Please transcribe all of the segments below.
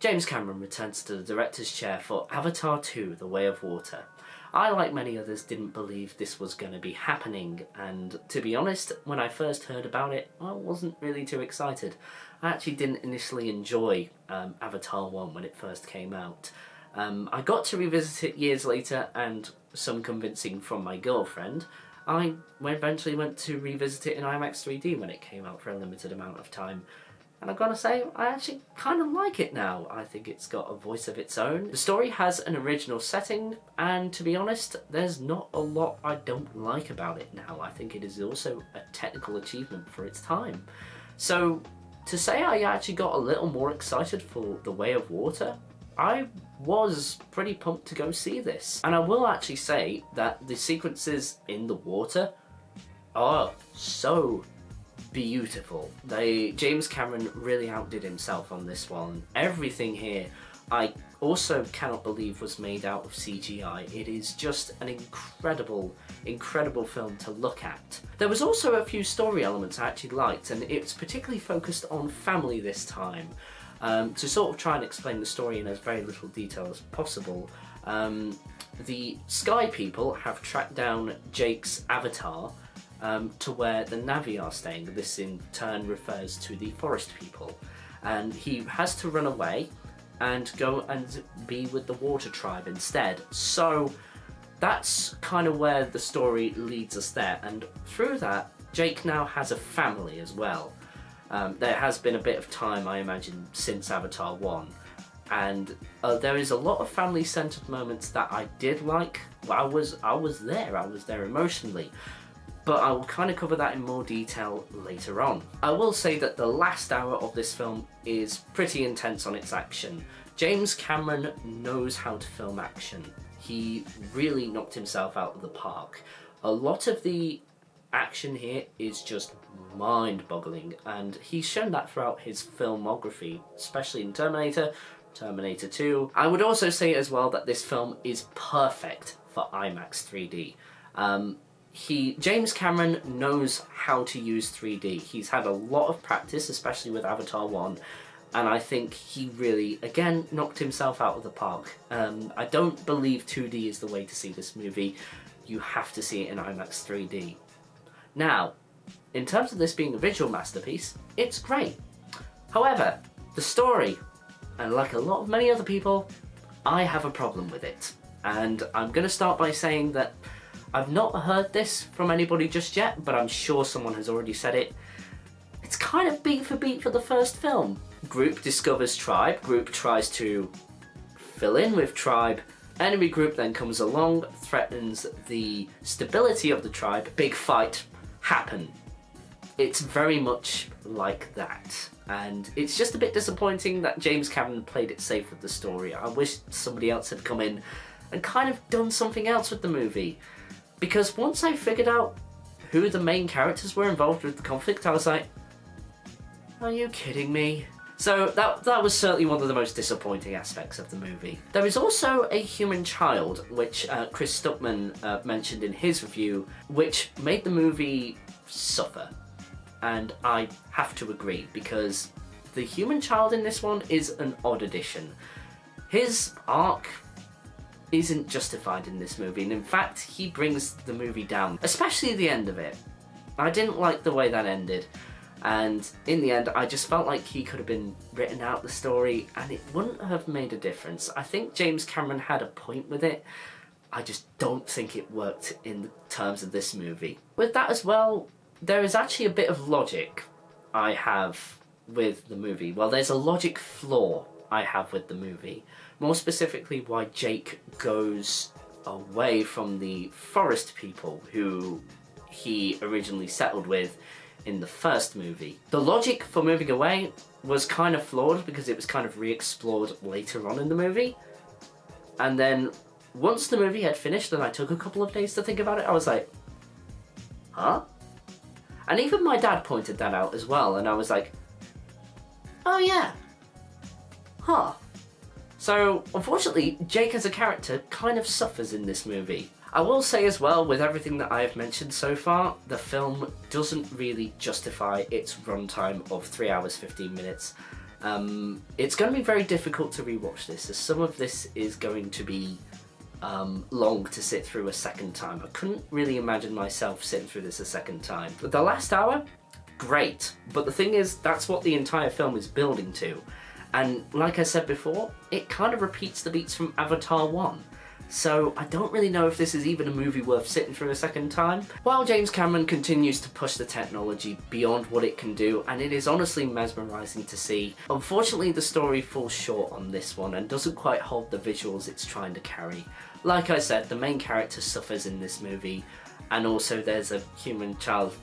James Cameron returns to the director's chair for Avatar 2: The Way of Water. I, like many others, didn't believe this was going to be happening, and to be honest, when I first heard about it, I wasn't really too excited. I actually didn't initially enjoy Avatar 1 when it first came out. I got to revisit it years later, and some convincing from my girlfriend, I eventually went to revisit it in IMAX 3D when it came out for a limited amount of time. And I've got to say, I actually kind of like it now. I think it's got a voice of its own. The story has an original setting, and to be honest, there's not a lot I don't like about it now. I think it is also a technical achievement for its time. So, to say I actually got a little more excited for The Way of Water, I was pretty pumped to go see this. And I will actually say that the sequences in the water are so beautiful. James Cameron really outdid himself on this one. Everything here I also cannot believe was made out of CGI. It is just an incredible film to look at. There was also a few story elements I actually liked, and it's particularly focused on family this time. To sort of try and explain the story in as very little detail as possible, the Sky people have tracked down Jake's avatar to where the Na'vi are staying. This in turn refers to the forest people, and he has to run away and go and be with the water tribe instead. So that's kind of where the story leads us there, and through that Jake now has a family as well. There has been a bit of time, I imagine, since Avatar 1, and there is a lot of family-centered moments that I did like. I was there emotionally. But I will kind of cover that in more detail later on. I will say that the last hour of this film is pretty intense on its action. James Cameron knows how to film action. He really knocked himself out of the park. A lot of the action here is just mind-boggling, and he's shown that throughout his filmography, especially in Terminator 2. I would also say as well that this film is perfect for IMAX 3D. James Cameron knows how to use 3D. He's had a lot of practice, especially with Avatar 1, and I think he really, again, knocked himself out of the park. I don't believe 2D is the way to see this movie. You have to see it in IMAX 3D. Now, in terms of this being a visual masterpiece, it's great. However, the story, and like a lot of many other people, I have a problem with it. And I'm going to start by saying that I've not heard this from anybody just yet, but I'm sure someone has already said it. It's kind of beat for beat for the first film. Group discovers tribe, group tries to fill in with tribe, enemy group then comes along, threatens the stability of the tribe, big fight, happen. It's very much like that. And it's just a bit disappointing that James Cameron played it safe with the story. I wish somebody else had come in and kind of done something else with the movie. Because once I figured out who the main characters were involved with the conflict, I was like, are you kidding me? So that was certainly one of the most disappointing aspects of the movie. There is also a human child, which Chris Stuckman mentioned in his review, which made the movie suffer. And I have to agree, because the human child in this one is an odd addition. His arc isn't justified in this movie, and in fact he brings the movie down, especially the end of it. I didn't like the way that ended, and in the end I just felt like he could have been written out the story and it wouldn't have made a difference. I think James Cameron had a point with it, I just don't think it worked in the terms of this movie. With that as well, there is actually a bit of logic I have with the movie. Well, there's a logic flaw I have with the movie. More specifically, why Jake goes away from the forest people who he originally settled with in the first movie. The logic for moving away was kind of flawed because it was kind of re-explored later on in the movie. And then once the movie had finished and I took a couple of days to think about it, I was like, huh? And even my dad pointed that out as well, and I was like, oh yeah, huh. So, unfortunately, Jake as a character kind of suffers in this movie. I will say as well, with everything that I have mentioned so far, the film doesn't really justify its runtime of 3 hours 15 minutes. It's going to be very difficult to rewatch this, as some of this is going to be long to sit through a second time. I couldn't really imagine myself sitting through this a second time. But the last hour, great. But the thing is, that's what the entire film is building to. And like I said before, it kind of repeats the beats from Avatar 1. So I don't really know if this is even a movie worth sitting through a second time. While James Cameron continues to push the technology beyond what it can do, and it is honestly mesmerising to see, unfortunately the story falls short on this one and doesn't quite hold the visuals it's trying to carry. Like I said, the main character suffers in this movie, and also there's a human child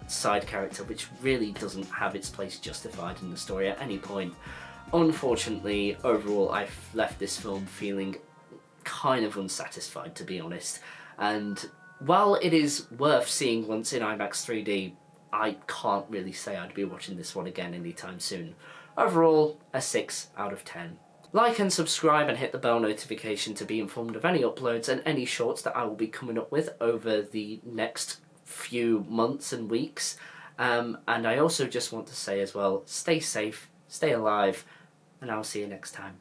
side character which really doesn't have its place justified in the story at any point. Unfortunately, overall I've left this film feeling kind of unsatisfied, to be honest, and while it is worth seeing once in IMAX 3D, I can't really say I'd be watching this one again anytime soon. Overall, a 6 out of 10. Like and subscribe and hit the bell notification to be informed of any uploads and any shorts that I will be coming up with over the next few months and weeks. And I also just want to say as well, stay safe, stay alive, and I'll see you next time.